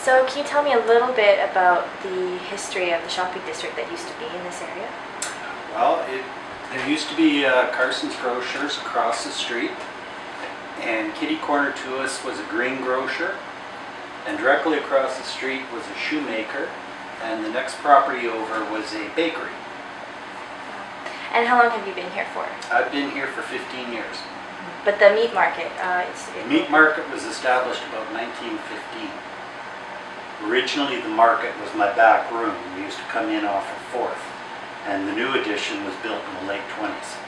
So can you tell me a little bit about the history of the shopping district that used to be in this area? Well, there used to be Carson's Grocers across the street, and kitty corner to us was a green grocer, and directly across the street was a shoemaker, and the next property over was a bakery. And how long have you been here for? I've been here for 15 years. But the meat market, The meat market was established about 1915. Originally the market was my back room. We used to come in off of 4th, and the new addition was built in the late 20s.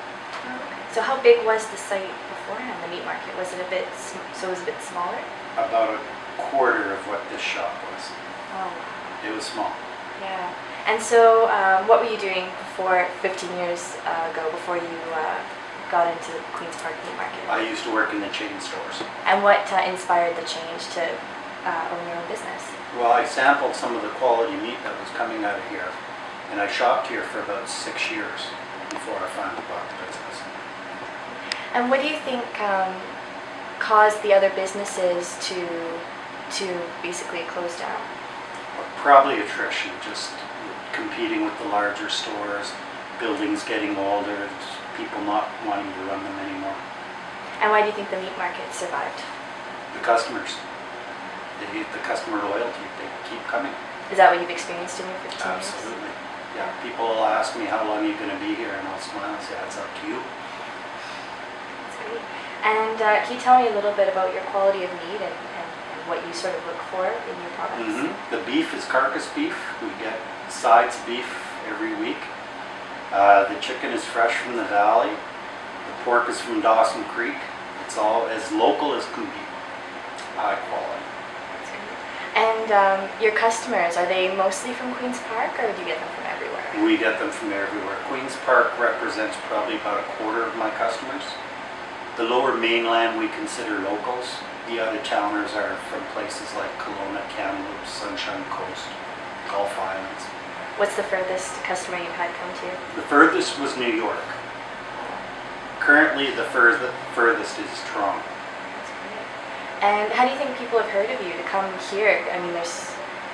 So how big was the site beforehand, the meat market? Was it a bit, so it was a bit smaller? About a quarter of what this shop was. Oh, It was small. yeah. And so what were you doing before, 15 years ago, before you got into the Queen's Park Meat Market? I used to work in the chain stores. And what inspired the change to own your own business? Well, I sampled some of the quality meat that was coming out of here, and I shopped here for about 6 years before I finally bought the business. And what do you think caused the other businesses to basically close down? Probably attrition, just competing with the larger stores, buildings getting older, people not wanting to run them anymore. And why do you think the meat market survived? The customers, the customer loyalty, they keep coming. Is that what you've experienced in your 15 years? Absolutely. Yeah, people will ask me how long are you going to be here, and I'll smile and say, it's up to you. That's great. And can you tell me a little bit about your quality of meat and what you sort of look for in your products? The beef is carcass beef. We get sides beef every week. The chicken is fresh from the valley. The pork is from Dawson Creek. It's all as local as can be. High quality. That's great. And your customers, are they mostly from Queen's Park, or do you get them from everywhere? We get them from everywhere. Queen's Park represents probably about a quarter of my customers. The lower mainland we consider locals. The out-of-towners are from places like Kelowna, Kamloops, Sunshine Coast, Gulf Islands. What's the furthest customer you've had come to you? The furthest was New York. Currently, the furthest is Toronto. That's great. And how do you think people have heard of you to come here? I mean,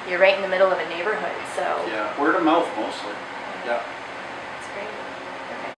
you're right in the middle of a neighborhood, so... Yeah, word of mouth mostly. Yeah.